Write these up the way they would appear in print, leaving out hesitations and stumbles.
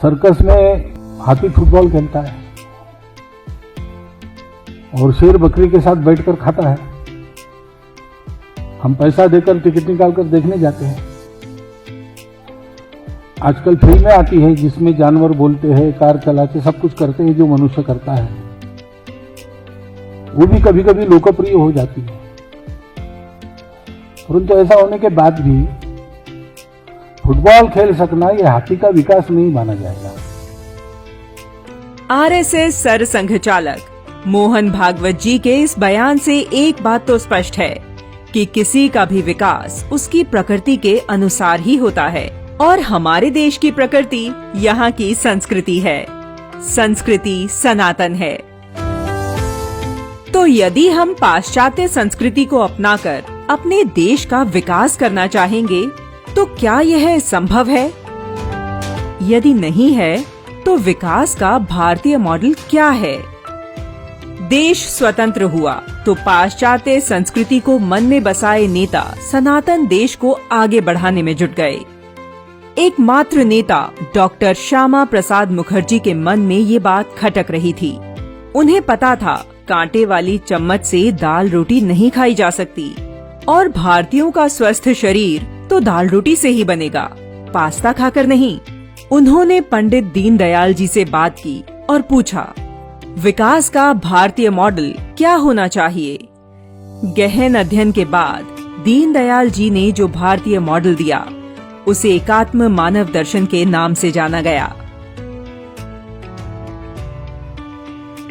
Circus में हाथी football खेलता है और शेर बकरी के साथ बैठकर खाता है। हम पैसा देकर टिकट निकालकर देखने जाते हैं। आजकल फिल्में आती है जिसमें जानवर बोलते हैं, कार चलाते, सब कुछ करते हैं जो मनुष्य करता है। वो भी कभी कभी लोकप्रिय हो जाती है, परंतु ऐसा होने के बाद भी फुटबॉल खेल सकना यह हाथी का विकास नहीं माना जाएगा। आरएसएस सरसंघ चालक मोहन भागवत जी के इस बयान से एक बात तो स्पष्ट है कि किसी का भी विकास उसकी प्रकृति के अनुसार ही होता है और हमारे देश की प्रकृति यहाँ की संस्कृति है। संस्कृति सनातन है। तो यदि हम पाश्चात्य संस्कृति को अपनाकर अपने देश का विकास करना चाहेंगे तो क्या यह संभव है? यदि नहीं है तो विकास का भारतीय मॉडल क्या है? देश स्वतंत्र हुआ तो पाश्चात्य संस्कृति को मन में बसाए नेता सनातन देश को आगे बढ़ाने में जुट गए। एकमात्र नेता डॉक्टर श्यामा प्रसाद मुखर्जी के मन में ये बात खटक रही थी। उन्हें पता था कांटे वाली चम्मच से दाल रोटी नहीं खाई जा सकती और भारतीयों का स्वस्थ शरीर तो दाल रोटी से ही बनेगा, पास्ता खाकर नहीं। उन्होंने पंडित दीनदयाल जी से बात की और पूछा, विकास का भारतीय मॉडल क्या होना चाहिए? गहन अध्ययन के बाद दीनदयाल जी ने जो भारतीय मॉडल दिया उसे एकात्म मानव दर्शन के नाम से जाना गया।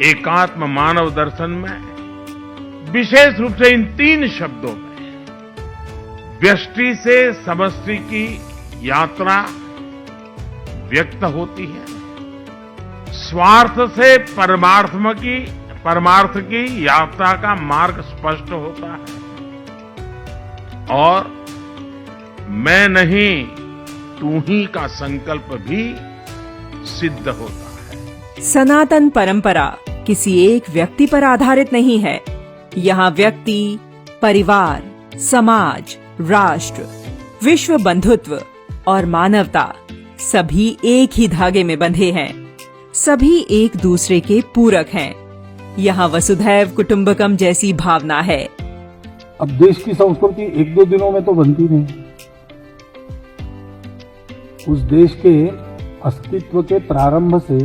एकात्म मानव दर्शन में विशेष रूप से इन 3 शब्दों में व्यष्टि से समष्टि की यात्रा व्यक्त होती है, स्वार्थ से परमार्थ की यात्रा का मार्ग स्पष्ट होता है और मैं नहीं तू ही का संकल्प भी सिद्ध होता है। सनातन परंपरा किसी एक व्यक्ति पर आधारित नहीं है। यहाँ व्यक्ति, परिवार, समाज, राष्ट्र, विश्व बंधुत्व और मानवता सभी एक ही धागे में बंधे हैं। सभी एक दूसरे के पूरक हैं। यहाँ वसुधैव कुटुंबकम जैसी भावना है। अब देश की संस्कृति 1-2 दिनों में तो बनती नहीं। उस देश के अस्तित्व के प्रारंभ से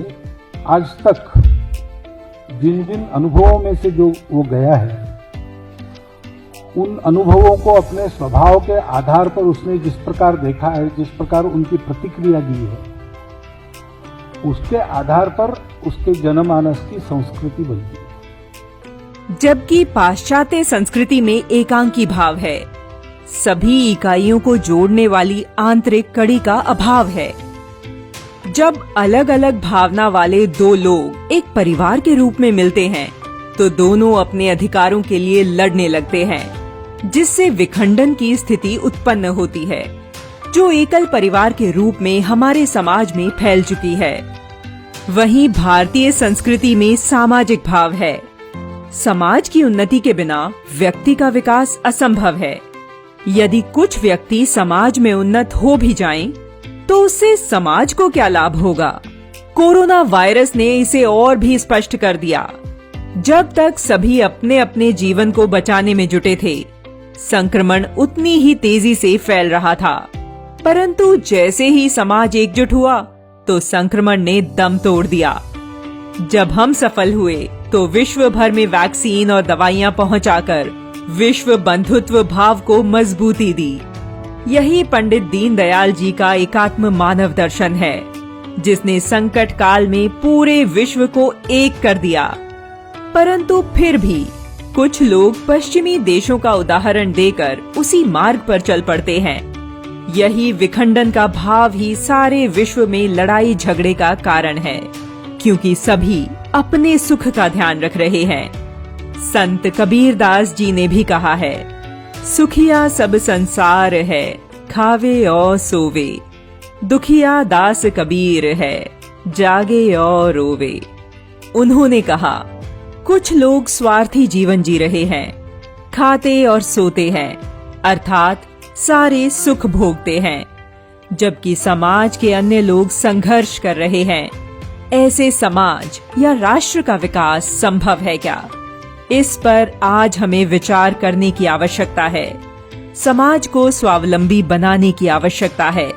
आज तक जिन जिन अनुभवों में से जो वो गया है, उन अनुभवों को अपने स्वभाव के आधार पर उसने जिस प्रकार देखा है, जिस प्रकार उनकी प्रतिक्रिया दी है, उसके आधार पर उसके जनमानस की संस्कृति बनती है। जबकि पाश्चात्य संस्कृति में एकांकी भाव है, सभी इकाइयों को जोड़ने वाली आंतरिक कड़ी का अभाव है। जब अलग अलग भावना वाले 2 लोग एक परिवार के रूप में मिलते हैं तो दोनों अपने अधिकारों के लिए लड़ने लगते हैं, जिससे विखंडन की स्थिति उत्पन्न होती है, जो एकल परिवार के रूप में हमारे समाज में फैल चुकी है। वहीं भारतीय संस्कृति में सामाजिक भाव है। समाज की उन्नति के बिना व्यक्ति का विकास असंभव है। यदि कुछ व्यक्ति समाज में उन्नत हो भी जाएं, तो उससे समाज को क्या लाभ होगा? कोरोना वायरस ने इसे और भी स्पष्ट कर दिया। जब तक सभी अपने अपने जीवन को बचाने में जुटे थे, संक्रमण उतनी ही तेजी से फैल रहा था। परंतु जैसे ही समाज एकजुट हुआ, तो संक्रमण ने दम तोड़ दिया। जब हम सफल हुए, तो विश्व भर में वैक्सीन और दवाइयां पहुंचाकर विश्व बंधुत्व भाव को मजबूती दी। यही पंडित दीनदयाल जी का एकात्म मानव दर्शन है, जिसने संकट काल में पूरे विश्व को एक कर दिया। परंतु फिर भी कुछ लोग पश्चिमी देशों का उदाहरण देकर उसी मार्ग पर चल पड़ते हैं। यही विखंडन का भाव ही सारे विश्व में लड़ाई झगड़े का कारण है, क्योंकि सभी अपने सुख का ध्यान रख रहे हैं। संत कबीरदास जी ने भी कहा है, सुखिया सब संसार है, खावे और सोवे, दुखिया दास कबीर है, जागे और रोवे। उन्होंने कहा, कुछ लोग स्वार्थी जीवन जी रहे हैं, खाते और सोते हैं, अर्थात सारे सुख भोगते हैं, जबकि समाज के अन्य लोग संघर्ष कर रहे हैं। ऐसे समाज या राष्ट्र का विकास संभव है क्या? इस पर आज हमें विचार करने की आवश्यकता है। समाज को स्वावलंबी बनाने की आवश्यकता है।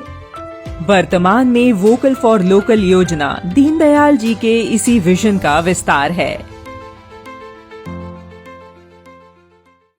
वर्तमान में वोकल फॉर लोकल योजना दीनदयाल जी के इसी विजन का विस्तार है।